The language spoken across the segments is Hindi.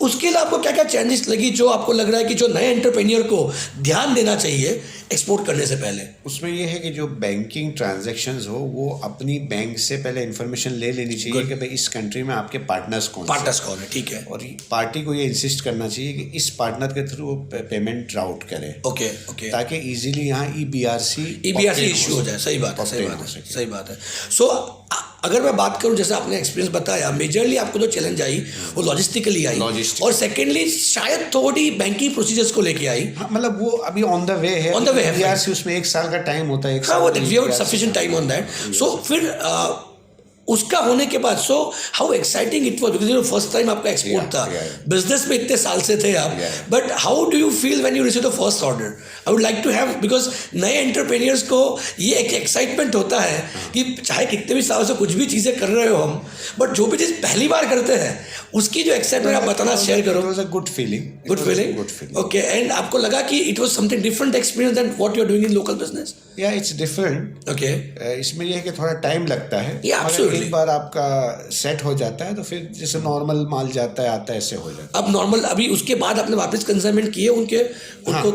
उसके लिए आपको क्या क्या चेंजेस लगी जो आपको लग रहा है कि जो नए एंटरप्रेन्योर को ध्यान देना चाहिए एक्सपोर्ट करने से पहले? उसमें ये है कि जो बैंकिंग ट्रांजैक्शंस हो वो अपनी बैंक से पहले इन्फॉर्मेशन ले लेनी चाहिए कि भाई इस कंट्री में आपके पार्टनर्स कौन है, ठीक है। और पार्टी को ये इंसिस्ट करना चाहिए कि इस पार्टनर के थ्रू पेमेंट राउट करे, ओके, ताकि इजीली यहाँ EBRC इशू हो जाए। सही बात है। सो अगर मैं बात करूं, जैसे आपने एक्सपीरियंस बताया, मेजरली आपको जो चैलेंज आई वो लॉजिस्टिकली आई, और सेकेंडली शायद थोड़ी बैंकिंग प्रोसीजर्स को लेके आई। मतलब वो अभी ऑन द वे है, EBRC उसमें 1 साल का टाइम होता है। हाँ, वो sufficient time on that. So फिर उसका होने के बाद, so how exciting it was, because first time आपका एक्सपोर्ट था, बिजनेस में इतने साल से थे आप, but how do you feel when you receive the first order? I would like to have, because नए एंटरप्रेन्योर्स को ये एक एक्साइटमेंट होता है कि चाहे कितने भी साल से कुछ भी चीज़ें कर रहे हो हम, बट जो भी चीज़ पहली बार करते हैं उसकी जो एक्साइटमेंट आप बताना शेयर करो। It was a good feeling. Okay, and आपको लगा कि it was something different experience than what you are doing in local business? या इट्स डिफरेंट। ओके, इसमें यह है कि थोड़ा टाइम लगता है, एक बार आपका सेट हो जाता है तो फिर जैसे नॉर्मल माल जाता है आता है, ऐसे हो जाता है। अब नॉर्मल, अभी उसके बाद आपने वापस कंसाइनमेंट किए उनको?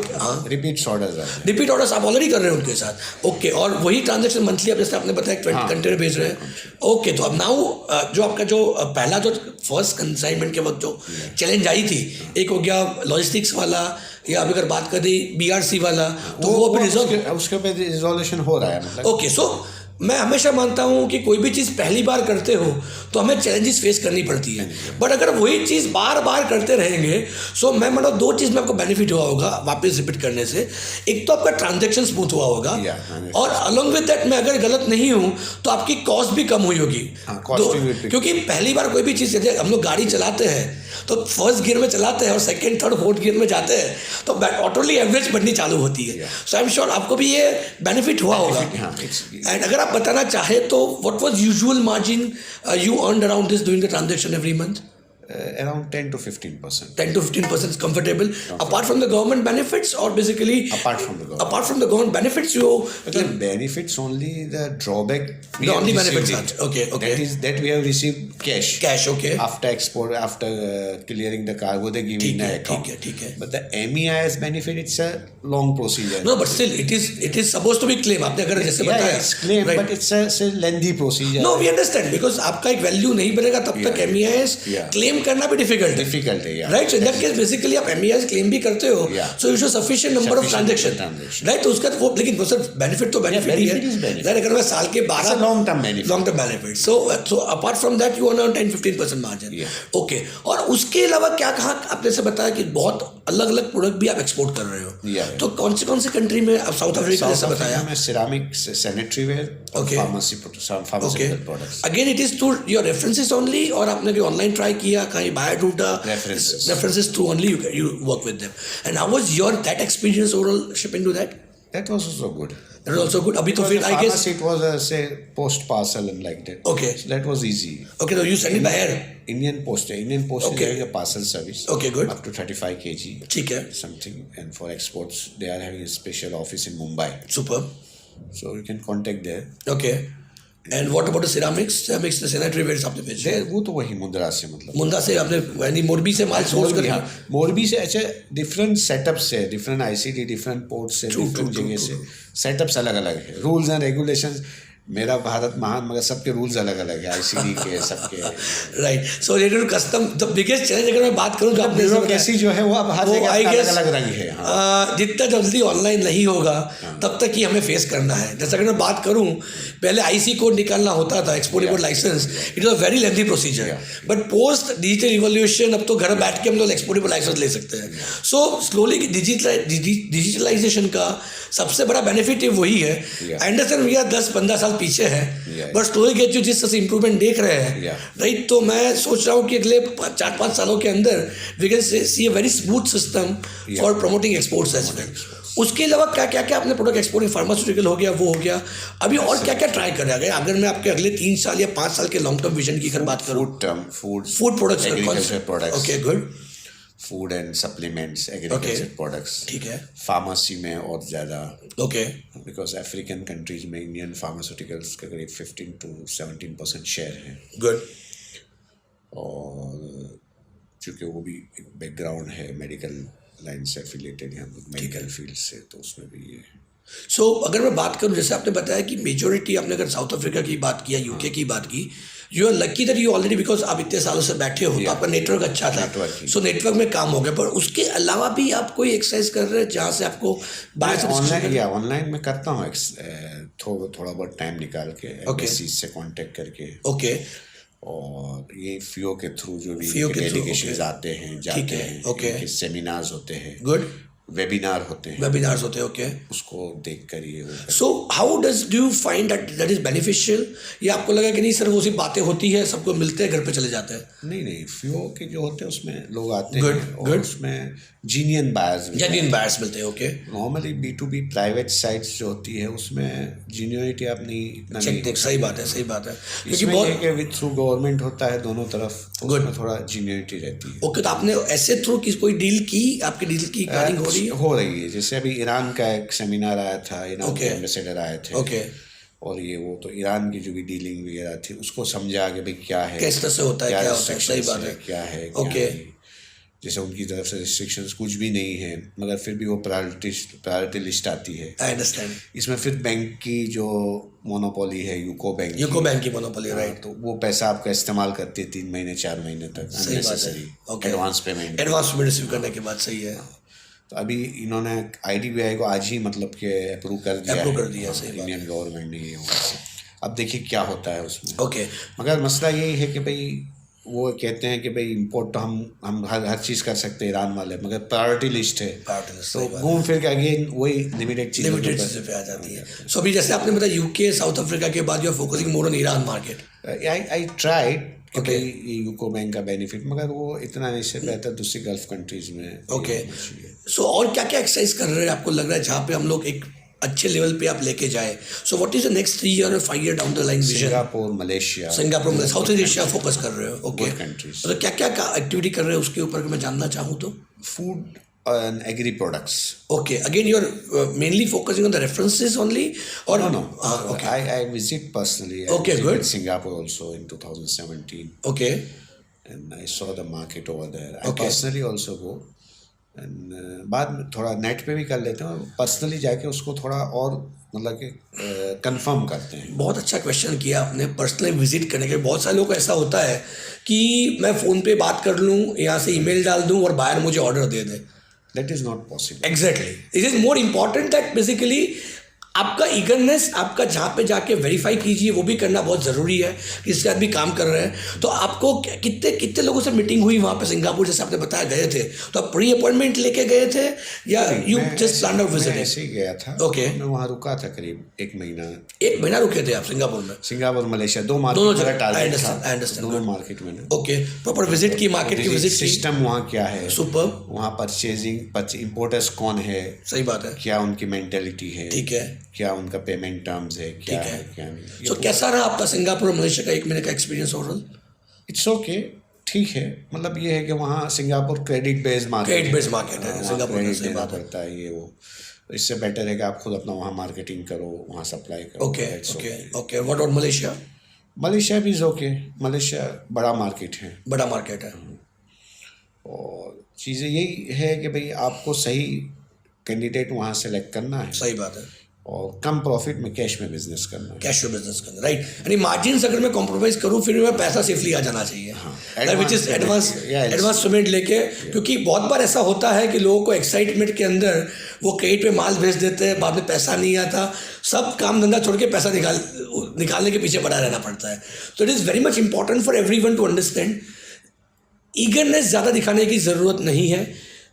रिपीट ऑर्डर्स आप ऑलरेडी कर रहे हैं उनके साथ। ओके, और वही ट्रांजेक्शन मंथली, अब जैसे आपने बताया 20 कंटेनर भेज रहे हैं। ओके, तो अब नाउ जो आपका जो पहला जो फर्स्ट कंसाइनमेंट के वक्त जो चैलेंज आई थी, एक हो गया लॉजिस्टिक्स वाला, या अभी अगर बात करें BRC वाला, तो वो अभी उसके पे रिजोल्यूशन हो रहा है मतलब। ओके, सो मैं हमेशा मानता हूँ कि कोई भी चीज़ पहली बार करते हो तो हमें चैलेंजेस फेस करनी पड़ती है, बट अगर वही चीज़ बार बार करते रहेंगे, सो मैं मतलब 2 चीज़ में आपको बेनिफिट हुआ होगा वापस रिपीट करने से। एक तो आपका ट्रांजैक्शन स्मूथ हुआ होगा, और अलॉन्ग विद दैट मैं अगर गलत नहीं हूँ तो आपकी कॉस्ट भी कम हुई होगी, क्योंकि पहली बार कोई भी चीज़, हम लोग गाड़ी चलाते हैं तो फर्स्ट गियर में चलाते हैं और सेकंड, थर्ड, फोर्थ गियर में जाते हैं तो ऑटोमेटिकली एवरेज बढ़नी चालू होती है। सो आई एम श्योर आपको भी ये बेनिफिट हुआ होगा। एंड अगर आप बताना चाहे तो what was usual margin you earned around this doing the transaction every month? Around 10 to 15%. 10 to 15% is comfortable. Apart from the government benefits, or basically apart from the government benefits, you benefits only the drawback. The only benefits are okay. That we have received cash. Okay. After export, after clearing the cargo, they give me in the account. ठीक है. But the MEIS benefit, it's a long procedure. No, but still it is supposed to be claim. आपने अगर जैसे बताया, it's claim, right. But it's a lengthy procedure. No, we understand, because आपका एक वैल्यू नहीं बनेगा तब तक MEIS क्लेम करना भी डिफिकल्ट है, right? So in that case basically आप MEIS क्लेम भी करते हो, so you show sufficient number of transaction, right? तो उसका वो, लेकिन सर बेनिफिट तो बेनिफिट ही है, राइट? अगर मैं साल के 12 long term benefit, so apart from that you earn 10-15% margin. Okay, और उसके अलावा क्या कहा आपने से बताया कि बहुत अलग अलग प्रोडक्ट भी आप एक्सपोर्ट कर रहे हो, तो कौन सी कंट्री में? आप साउथ अफ्रीका जैसा बताया, में ceramic, sanitary ware, pharmaceutical products. Again it is through your references only, और आपने भी ऑनलाइन ट्राई किया, कहीं बाय ढूंढा? references through only you work with them. And how was that experience overall shipping to that? That was also good. Abhi to feel, I guess it was say post parcel and like that. Okay. So that was easy. Okay, so you send it by air? Indian Post is having a parcel service. Okay, good. Up to 35 kg. ठीक है. Something, and for exports they are having a special office in Mumbai. Super. So you can contact there. Okay. And what about the ceramics? Ceramics, the sanitary wares आपने भेजे? वो तो वही मुंद्रा से, मतलब मुंद्रा से आपने, यानी मोरबी से माल सोर्स कर? मोरबी से। अच्छा, डिफरेंट सेटअप से, डिफरेंट ICD, डिफरेंट पोर्ट से, डिफरेंट जगह से सेटअप्स अलग अलग है, रूल्स एंड रेगुलेशंस। मेरा भारत महान, मगर सबके रूल्स अलग अलग है, ICD के सबके, right? So related to custom, the biggest challenge अगर मैं बात करूं जो आपने कैसी जो है वो अब हर जगह अलग अलग रंग है। जितना जल्दी ऑनलाइन नहीं होगा तब तक ही हमें फेस करना है। जैसे अगर मैं बात करूं, पहले IC कोड निकालना होता था, export import license, it was a very lengthy procedure, but post digital revolution अब तो घर बैठ के हम लोग एक्सपोर्ट इंपोर्ट लाइसेंस ले सकते हैं। सो स्लोली डिजिटलाइजेशन का सबसे बड़ा बेनिफिट वही है। आई अंडरस्टैंड वी आर 10-15 साल पीछे है, बट स्लोली गेट जो जिस तरह से इंप्रूवमेंट देख रहे हैं, राइट? तो मैं सोच रहा हूँ कि अगले 4-5 सालों के अंदर we can see a very smooth system for promoting exports as well. उसके अलावा क्या आपने प्रोडक्ट एक्सपोर्ट, फार्मास्यूटिकल हो गया, वो हो गया, अभी और क्या ट्राई कर रहे हैं? अगर मैं आपके अगले 3 साल या 5 साल के लॉन्ग टर्म विजन की अगर बात करूँ, food products, okay good, food and supplements, agriculture products, ठीक है, फार्मेसी में और ज़्यादा, ओके, बिकॉज अफ्रीकन कंट्रीज में इंडियन फार्मास्यूटिकल्स का करीब 15 to 17% शेयर है, गुड, और चूँकि वो भी बैकग्राउंड है मेडिकल लाइन से एफिलेटेड है, हम लोग मेडिकल फील्ड से, तो उसमें भी ये है। सो अगर मैं बात करूं, जैसे आपने बताया कि मेजोरिटी, आपने अगर साउथ अफ्रीका की बात की या यूके की बात की, you are lucky that you already, because आप इतने सालों से बैठे हो तो आपका नेटवर्क अच्छा था, सो नेटवर्क में काम हो गया। पर उसके अलावा भी आप कोई एक्सरसाइज कर रहे हैं जहाँ से आपको बाहर से ऑनलाइन में करता हूँ थोड़ा बहुत टाइम निकाल के एम्बेसीज से कांटेक्ट करके। ओके। और ये फियो के थ्रू जो भी डेलीगेशंस आते हैं, जाते हैं, ओके, सेमिनार्स होते हैं, गुड, वेबिनार होते हैं, वेबिनार्स होते हैं, ओके, उसको देख कर ये। So how do you find that is beneficial, या आपको लगा कि नहीं सर वो सिर्फ बातें होती है, सबको मिलते हैं, घर पे चले जाते हैं? नहीं, फियो के जो होते हैं उसमें लोग आते हैं और उसमें जीनियन बायर्स मिलते हैं, okay. Normally B2B private sites जो होती है उसमें जीन्यूनिटी आप नहीं इतना नहीं। सही बात है क्योंकि बहुत विद थ्रू गवर्नमेंट होता है दोनों तरफ, तो उसमें थोड़ा जीन्यूनिटी रहती है। ओके, तो आपने ऐसे थ्रू कोई डील की, आपकी डील की प्लानिंग हो रही है। जैसे अभी ईरान का एक सेमिनार आया था, ईरान के एम्बेसडर आए थे, ओके, और ये वो तो ईरान की जो भी डीलिंग वगैरह थी उसको समझा कि भाई क्या है, किस तरह से होता है, क्या होता है, सही बात है, क्या है, ओके। जैसे उनकी तरफ से रिस्ट्रिक्शंस कुछ भी नहीं है, मगर फिर भी वो प्रायोरिटी लिस्ट आती है। I understand. इसमें फिर बैंक की जो मोनोपोली है, यूको बैंक की मोनोपोली, राइट, तो वो पैसा आपका इस्तेमाल करती है 3 महीने 4 महीने तक, अननेसेसरी एडवांस पेमेंट रिसीव करने के बाद, सही है। तो अभी इन्होंने IDBI को आज ही मतलब कि अप्रूव कर दिया इंडियन गवर्नमेंट ने। ये अब देखिए क्या होता है उसमें, ओके। मगर मसला यही है कि भाई वो कहते हैं कि भाई इंपोर्ट तो हम हर चीज़ कर सकते हैं ईरान वाले, मगर प्रायोरिटी लिस्ट है, तो घूम फिर के अगेन वही लिमिटेड चीज़ों पे आ जाती है। सो अभी जैसे आपने बताया यूके साउथ अफ्रीका के बाद you are focusing more on Iran market. I tried कि भाई ये यूको बैंक का बेनिफिट, मगर वो इतना नहीं से बेहतर दूसरी गल्फ कंट्रीज में। ओके, सो और क्या क्या एक्सरसाइज कर रहे हैं आपको लग रहा है जहाँ पे हम लोग एक अच्छे लेवल पे आप लेके जाए? So what is the next 3 year और 5 year down the line vision? Singapore, Malaysia, south east Asia focus कर रहे हो, ओके। कंट्रीज, तो क्या क्या एक्टिविटी कर रहे हैं उसके ऊपर मैं जानना चाहूँ तो? Food and agri products. Okay, again you are mainly focusing on the references only, or no? Okay, I visit personally. Okay, good. Singapore also in 2017. Okay, and I saw the market over there. I personally also go, and बाद में थोड़ा नेट पे भी कर लेते हैं और पर्सनली जाके उसको थोड़ा और मतलब कि कंफर्म करते हैं। बहुत अच्छा क्वेश्चन किया आपने, पर्सनली विजिट करने के। बहुत सारे लोग को ऐसा होता है कि मैं फ़ोन पे बात कर लूँ, यहाँ से ईमेल डाल दूँ और बायर मुझे order they they. That is not possible. Exactly. It is more important that basically आपका ईगरनेस, आपका जहाँ पे जाके वेरीफाई कीजिए, वो भी करना बहुत ज़रूरी है कि इसके बाद भी काम कर रहे हैं। तो आपको कितने लोगों से मीटिंग हुई वहाँ पे सिंगापुर, जैसे आपने बताया गए थे, तो आप प्री अपॉइंटमेंट लेके गए थे या you just plan out visit? ऐसे ही गया था। ओके, मैं वहाँ रुका था करीब 1 महीना। 1 महीना रुके थे आप सिंगापुर में? सिंगापुर, मलेशिया, दोनों मार्केट टारगेट, दोनों मार्केट में। ओके, प्रॉपर विजिट की, मार्केट की विजिट, सिस्टम वहाँ क्या है, सुपर, वहाँ इंपोर्टर्स कौन है, सही बात है, क्या उनकी मेंटेलिटी है, ठीक है, क्या उनका पेमेंट टर्म्स है, क्या है क्या नहीं। तो कैसा रहा आपका सिंगापुर और मलेशिया का 1 महीने का एक्सपीरियंस ओवरऑल? इट्स ओके, ठीक है। मतलब ये है कि वहाँ सिंगापुर क्रेडिट बेस्ड मार्केट है, सिंगापुर में देना पड़ता है ये वो। इससे बेटर है कि आप खुद अपना वहाँ मार्केटिंग करो, वहाँ सप्लाई करो। Okay, what about Malaysia? Malaysia भी ओके, मलेशिया बड़ा मार्केट है, और चीज़ें यही है कि भाई आपको सही कैंडिडेट वहाँ सेलेक्ट करना है, सही बात है, और कम प्रॉफिट में कैश में बिजनेस करना है, राइट। यानी मार्जिन अगर मैं कॉम्प्रोमाइज़ करूँ फिर मैं पैसा सेफली आ जाना चाहिए, विच इज़ एडवांस पेमेंट लेके। क्योंकि बहुत बार ऐसा होता है कि लोगों को एक्साइटमेंट के अंदर वो क्रेडिट पे माल भेज देते हैं, बाद में पैसा नहीं आता, सब काम धंधा छोड़ के पैसा निकालने के पीछे पड़ा रहना पड़ता है। तो it is very much important for everyone to understand, eagerness ज़्यादा दिखाने की ज़रूरत नहीं है।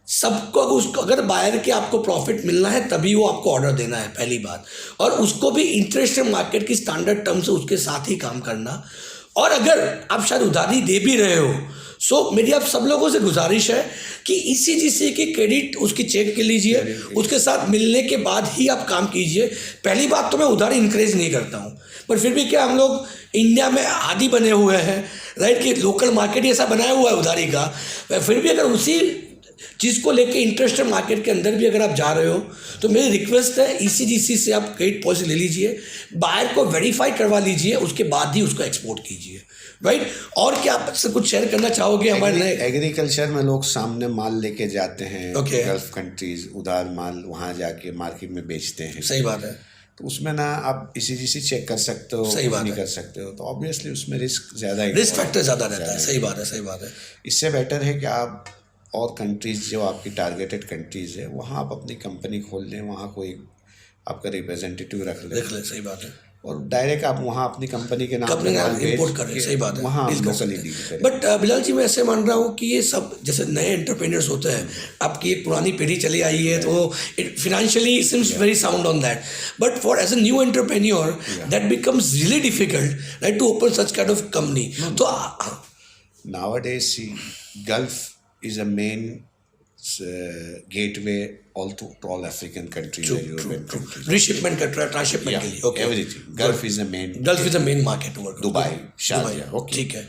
सबको उसको अगर बायर के आपको प्रॉफिट मिलना है तभी वो आपको ऑर्डर देना है, पहली बात, और उसको भी इंटरेस्ट मार्केट की स्टैंडर्ड टर्म से उसके साथ ही काम करना। और अगर आप शायद उधारी दे भी रहे हो, सो मेरी आप सब लोगों से गुजारिश है कि ECGC की क्रेडिट उसकी चेक कर लीजिए, उसके साथ मिलने के बाद ही आप काम कीजिए। पहली बात तो मैं उधारी इंकरेज नहीं करता हूँ, पर फिर भी क्या हम लोग इंडिया में आदी बने हुए हैं, राइट, कि लोकल मार्केट ही ऐसा बनाया हुआ है उधारी का। फिर भी अगर उसी चीज़ को लेके इंटरनेशनल मार्केट के अंदर भी अगर आप जा रहे हो तो मेरी रिक्वेस्ट है ECGC से आप क्रेडिट पॉलिसी ले लीजिए, बायर को वेरीफाई करवा लीजिए, उसके बाद ही उसको एक्सपोर्ट कीजिए, राइट। और क्या आप से कुछ शेयर करना चाहोगे हमारे नए? एग्रीकल्चर में लोग सामने माल लेके जाते हैं, Okay. गल्फ कंट्रीज, उधार माल वहाँ जाके मार्केट में बेचते हैं। सही बात है। तो उसमें ना आप ECGC चेक कर सकते हो, सही बात नहीं है। कर सकते हो, तो ऑब्वियसली उसमें रिस्क ज़्यादा, रिस्क फैक्टर ज़्यादा रहता है। सही बात है, सही बात है। इससे बेटर है कि आप और कंट्रीज जो आपकी टारगेटेड कंट्रीज है वहाँ आप अपनी कंपनी खोल लें, वहाँ कोई आपका रिप्रेजेंटेटिव रख लें, देख ले, सही बात है। और डायरेक्ट आप वहाँ अपनी कंपनी के नाम अपने पे माल इंपोर्ट कर रहे हैं, सही बात है, वहाँ डील कर लोकली सकते डील हैं। करें। बट बिलाल जी, मैं ऐसे मान रहा हूँ कि ये सब जैसे नए एंटरप्रेन्योर्स होते हैं, आपकी एक पुरानी पीढ़ी चली आई है तो it financially seems very sound on that, but for as a new entrepreneur that becomes really difficult, right, to open such kind of company. तो Nowadays, see, Gulf is a main gateway to all African countries and European countries. Reshipment का ट्रांसशिपमेंट के लिए, okay, Everything. Gulf is the main. Gulf is the main market to work. Dubai, Sharjah, okay. ठीक है।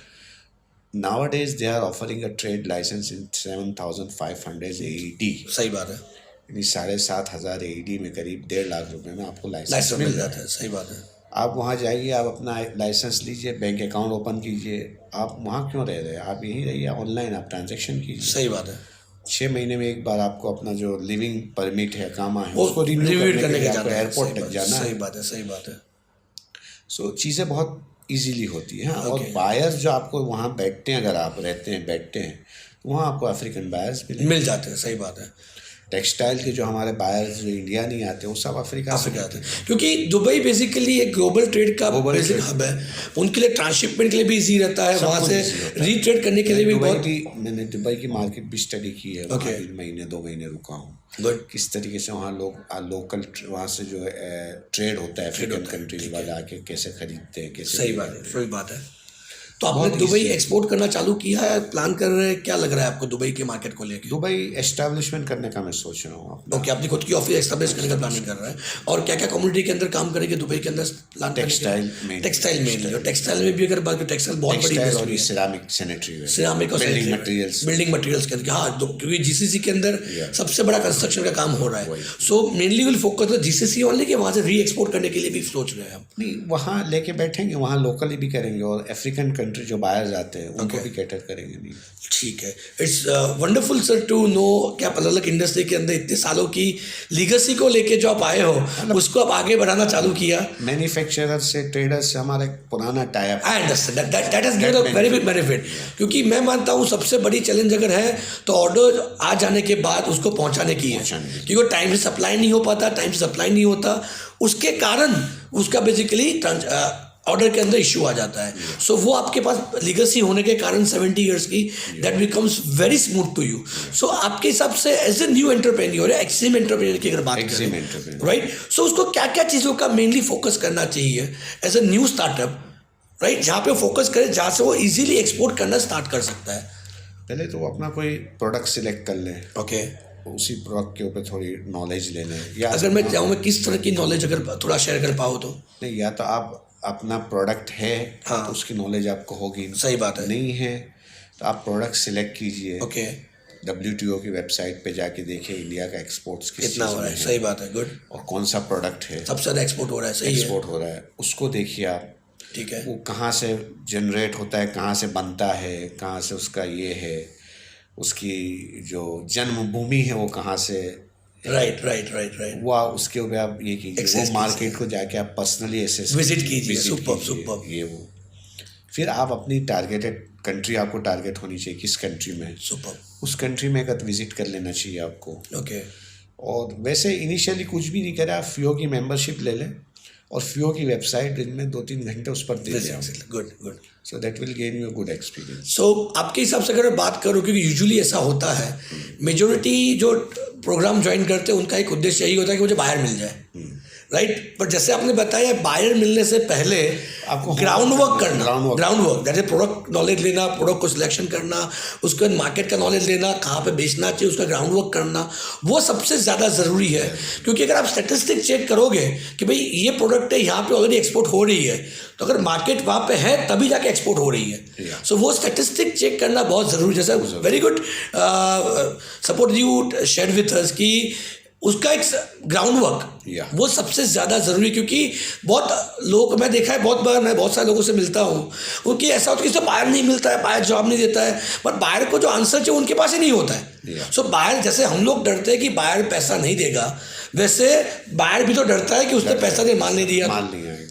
Nowadays, they are offering a trade license in 7,500 AED. सही बात है, यानी 7,500 AED में करीब 1.5 लाख रुपए में आपको लाइसेंस लाइसेंस मिल जाता है। सही बात है। आप वहाँ जाइए, आप अपना लाइसेंस लीजिए, बैंक अकाउंट ओपन कीजिए। आप वहाँ क्यों रह रहे हैं? आप यहीं रहिए, ऑनलाइन आप ट्रांजैक्शन कीजिए। सही बात है। 6 महीने में एक बार आपको अपना जो लिविंग परमिट है, कामा है, वो उसको रिन्यू करने के लिए आपको जाना है। एयरपोर्ट तक जाना सही है। बात है, सही बात है। सो चीज़ें बहुत इजीली होती हैं। और Okay. बायर्स जो आपको वहाँ बैठते हैं, अगर आप रहते हैं बैठते हैं, तो वहाँ आपको अफ्रीकन बायर्स मिल जाते हैं। सही बात है। टेक्सटाइल के जो हमारे बायर्स जो इंडिया नहीं आते, वो सब अफ्रीका से आते हैं, क्योंकि दुबई बेसिकली एक ग्लोबल ट्रेड का बेसिक हब है। उनके लिए ट्रांसशिपमेंट के लिए भी इजी रहता है, वहाँ से रीट्रेड करने के लिए भी बहुत। मैंने दुबई की मार्केट भी स्टडी की है। वहाँ Okay. 2 महीने रुका हूँ। गुड। किस तरीके से वहाँ लोग लोकल वहाँ से जो ट्रेड होता है, अफ्रीकन कंट्री वाले आके कैसे खरीदते हैं, कैसे। सही बात है, सही बात है। तो आपने दुबई एक्सपोर्ट करना चालू किया है, प्लान कर रहे हैं? क्या लग रहा है आपको दुबई के मार्केट को लेके? दुबई एस्टैब्लिशमेंट करने का मैं सोच रहा हूँ अपना। ओके, अपनी खुद की ऑफिस एस्टैब्लिश करने का प्लानिंग कर रहा है। और क्या क्या कम्युनिटी के अंदर काम करेंगे दुबई के अंदर? प्लान टेक्सटाइल में, टेक्सटाइल में भी अगर बात करें, टेक्सटाइल बहुत बड़ी इंडस्ट्री है। सिरामिक सैनिटरी, सिरामिक और बिल्डिंग मटेरियल्स, बिल्डिंग मटेरियल्स के अंदर, हाँ, क्योंकि GCC के अंदर सबसे बड़ा कंस्ट्रक्शन का काम हो रहा है। So mainly will focus on GCC only, कि वहाँ से री एक्सपोर्ट करने के लिए भी सोच रहे हैं हम? नहीं, वहाँ लेके बैठेंगे, वहाँ लोकली भी करेंगे, और अफ्रीकन कंट्री जो बायर्स आते हैं उनको भी कैटर करेंगे। नहीं, ठीक है। It's wonderful sir to know कि आप अलग अलग इंडस्ट्री के अंदर इतने सालों की लीगेसी को लेके जो आप आए हो, उसको आप आगे बढ़ाना चालू किया। मैन्युफैक्चरर से, ट्रेडर से हमारा एक पुराना type. I understand that has given a very big benefit, क्योंकि मैं मानता हूँ सबसे बड़ी चैलेंज अगर है तो ऑर्डर आ जाने के बाद उसको पहुँचाने की है, क्योंकि वो टाइम से सप्लाई नहीं हो पाता, टाइम से सप्लाई नहीं होता, उसके कारण उसका बेसिकली ऑर्डर के अंदर इश्यू आ जाता है। सो वो आपके पास लीगेसी होने के कारण 70 इयर्स की, that becomes very smooth to you. So आपके हिसाब से एज ए न्यू एंटरप्रेन्योर या एक्सट्रीम एंटरप्रेन्योर की अगर बात करें, राइट, सो उसको क्या क्या चीज़ों का मेनली फोकस करना चाहिए as a new startup, right, जहाँ पे फोकस करे, जहाँ से वो इजीली एक्सपोर्ट करना स्टार्ट कर सकता है? पहले तो वो अपना कोई प्रोडक्ट सिलेक्ट कर लें। ओके। उसी प्रोडक्ट के ऊपर थोड़ी नॉलेज ले लें। या अगर मैं चाहूँ, मैं किस तरह की नॉलेज अगर थोड़ा शेयर कर पाओ तो? नहीं, या तो आप अपना प्रोडक्ट है, हाँ, तो उसकी नॉलेज आपको होगी। सही बात है। नहीं है तो आप प्रोडक्ट सिलेक्ट कीजिए। ओके। WTO की वेबसाइट पे जाके देखिए इंडिया का एक्सपोर्ट्स कितना हो रहा है। सही बात है, गुड। और कौन सा प्रोडक्ट है सबसे ज़्यादा एक्सपोर्ट हो रहा है, सही है, एक्सपोर्ट हो रहा है, उसको देखिए आप। ठीक है। वो कहाँ से जनरेट होता है, कहाँ से बनता है, कहाँ से उसका ये है, उसकी जो जन्मभूमि है वो कहाँ से। राइट। वो उसके ऊपर आप ये कीजिए, वो मार्केट को जाके आप पर्सनली एसेस विजिट कीजिए। सुपर। ये वो फिर आप अपनी टारगेटेड कंट्री, आपको टारगेट होनी चाहिए किस कंट्री में, सुपर, उस कंट्री में एक विजिट कर लेना चाहिए आपको। ओके। और वैसे इनिशियली कुछ भी नहीं करें, आप FIO की मेंबरशिप ले लें और FIO की वेबसाइट दिन में 2-3 घंटे उस पर दे दें। Good. So that will gain you a good experience. So आपके हिसाब से अगर बात करो, क्योंकि यूजुअली ऐसा होता है, मेजोरिटी जो प्रोग्राम ज्वाइन करते हैं उनका एक उद्देश्य यही होता है कि मुझे बाहर मिल जाए, राइट। पर जैसे आपने बताया बायर मिलने से पहले आपको ग्राउंड वर्क करना, groundwork। Ground work that is product knowledge लेना, प्रोडक्ट को सिलेक्शन करना, उसके बाद मार्केट का नॉलेज लेना, कहाँ पे बेचना चाहिए उसका ग्राउंड वर्क करना, वो सबसे ज़्यादा ज़रूरी है। क्योंकि अगर आप स्टैटिस्टिक चेक करोगे कि भाई ये प्रोडक्ट है यहाँ पे ऑलरेडी एक्सपोर्ट हो रही है, तो अगर मार्केट वहाँ पे है तभी जाके एक्सपोर्ट हो रही है। सो वो स्टैटिस्टिक चेक करना बहुत ज़रूरी है। जैसे very good support you share with us कि उसका एक ग्राउंड वर्क वो सबसे ज़्यादा ज़रूरी है। क्योंकि बहुत लोगों को मैं देखा है, बहुत बार मैं बहुत सारे लोगों से मिलता हूँ, उनकी ऐसा होता है कि बायर नहीं मिलता है, बायर जॉब नहीं देता है, बट बायर को जो आंसर चाहिए उनके पास ही नहीं होता है। सो बायर, जैसे हम लोग डरते हैं कि बायर पैसा नहीं देगा, वैसे बायर भी तो डरता है कि उसने पैसा नहीं माल नहीं दिया,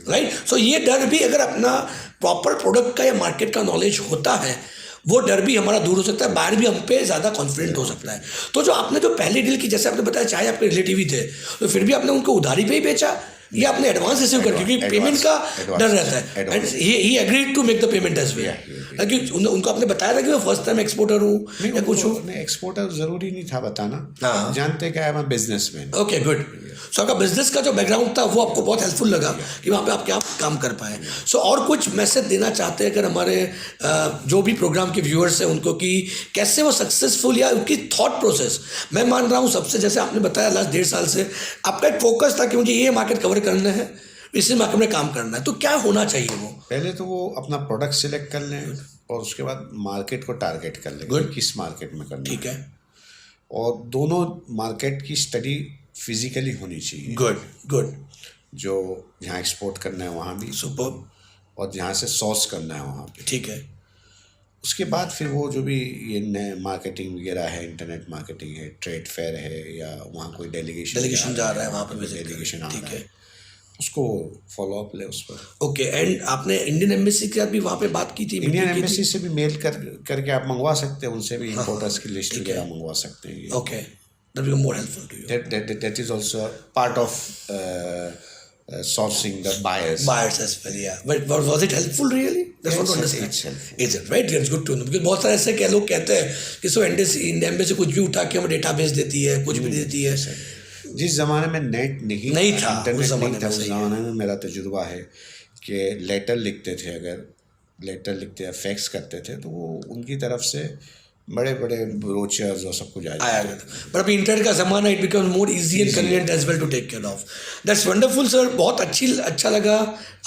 राइट। सो ये डर भी अगर अपना प्रॉपर प्रोडक्ट का या मार्केट का नॉलेज होता है, वो डर भी हमारा दूर हो सकता है, बाहर भी हम पे ज़्यादा कॉन्फिडेंट हो सकता है। तो जो आपने जो पहली डील की, जैसे आपने बताया चाहे आपके रिलेटिव ही थे, तो फिर भी आपने उनको उधारी पे ही बेचा या आपने एडवांस रिसीव कर, क्योंकि पेमेंट का डर रहता है, and he agreed to make the payment as well, क्योंकि उनको आपने बताया था कि मैं फर्स्ट टाइम एक्सपोर्टर हूँ या कुछ हूँ। एक्सपोर्टर जरूरी नहीं था बताना, जानते क्या है, मैं बिजनेसमैन। Okay good. सो आपका बिजनेस का जो बैकग्राउंड था वो आपको बहुत हेल्पफुल लगा कि वहाँ पे आप क्या काम कर पाए। सो और कुछ मैसेज देना चाहते हैं अगर हमारे जो भी प्रोग्राम के व्यूअर्स हैं उनको, कि कैसे वो सक्सेसफुल या उनकी थॉट प्रोसेस, मैं मान रहा हूँ सबसे, जैसे आपने बताया लास्ट 1.5 साल से आपका एक फोकस था कि मुझे ये मार्केट कवर करना है, इसी मार्केट में काम करना है, तो क्या होना चाहिए? वो पहले तो वो अपना प्रोडक्ट सिलेक्ट कर लें और उसके बाद मार्केट को टारगेट कर लें, किस मार्केट में करना, ठीक है। और दोनों मार्केट की स्टडी फिजिकली होनी चाहिए। गुड। जो जहाँ एक्सपोर्ट करना है वहाँ भी, सुपर, और जहाँ से सोर्स करना है वहाँ पे, ठीक है। उसके बाद फिर वो जो भी ये नए मार्केटिंग वगैरह है, इंटरनेट मार्केटिंग है, ट्रेड फेयर है, या वहाँ कोई डेलीगेशन जा रहा है, वहाँ पे डेलीगेशन आ ठीक रहा है, है, उसको फॉलो अप ले उस पर। ओके। एंड आपने इंडियन एम्बेसी के साथ भी वहाँ पे बात की थी? इंडियन एम्बेसी से भी मेल करके आप मंगवा सकते हैं, उनसे भी इंपोर्टर्स की लिस्ट वगैरह मंगवा सकते हैं। Okay, that will be more helpful to you. That is also part of sourcing the buyers. Buyers as well, yeah. But was it helpful really? That's what to understand. It's helpful. Is it right? It's good to know. Because बहुत सारे ऐसे क्या लोग कहते हैं कि सो इंडियन एम्बेसी कुछ भी उठा के हमें डेटाबेस देती है, कुछ भी देती है। जिस ज़माने में नेट नहीं था, इंटरनेट नहीं था, उस ज़माने में मेरा तजुर्बा है कि लेटर लिखते थे, अगर लेटर लिखते या फैक्स करते थे तो वो उनकी तरफ से बड़े बड़े ब्रोचर्स और सब कुछ आया। पर अभी इंटरनेट का ज़माना, it become more easy and convenient as well to take care of. That's wonderful sir, बहुत अच्छा लगा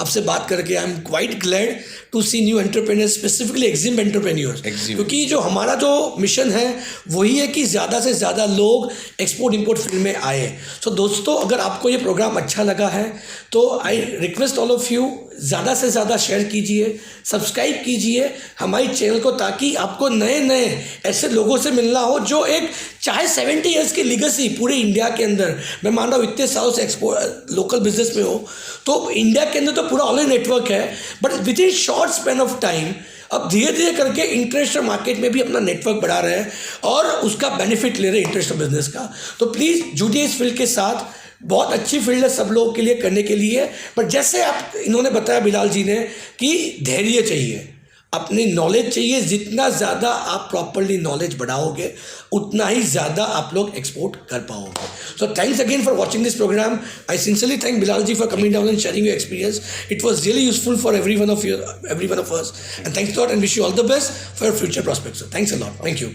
आपसे बात करके। I am quite glad to see new entrepreneurs, specifically EXIM entrepreneurs, क्योंकि जो हमारा जो मिशन है वही है कि ज़्यादा से ज़्यादा लोग एक्सपोर्ट इंपोर्ट फील्ड में आए। सो दोस्तों, अगर आपको ये प्रोग्राम अच्छा लगा है तो I request all of you, ज़्यादा से ज़्यादा शेयर कीजिए, सब्सक्राइब कीजिए हमारी चैनल को, ताकि आपको नए नए ऐसे लोगों से मिलना हो जो एक, चाहे 70 ईयर्स की लीगेसी पूरे इंडिया के अंदर, मैं मान रहा हूँ इतने सालों से एक्सपोर्ट लोकल बिजनेस में हो, तो इंडिया के अंदर तो पूरा ऑनलाइन नेटवर्क है, but with in short span of time अब धीरे धीरे करके इंटरनेशनल मार्केट में भी अपना नेटवर्क बढ़ा रहे हैं और उसका बेनिफिट ले रहे हैं इंटरनेशनल बिजनेस का। तो प्लीज़ जुड़िए इस फील्ड के साथ, बहुत अच्छी फील्ड है सब लोगों के लिए करने के लिए। पर जैसे आप इन्होंने बताया बिलाल जी ने कि धैर्य चाहिए, अपनी नॉलेज चाहिए, जितना ज़्यादा आप प्रॉपरली नॉलेज बढ़ाओगे उतना ही ज़्यादा आप लोग एक्सपोर्ट कर पाओगे। So thanks again for watching this program. I sincerely thank Bilal ji for coming down and sharing your experience. It was really useful for every one of us, and thanks lot and wish you all the best for your future prospects. Thanks a lot, thank you.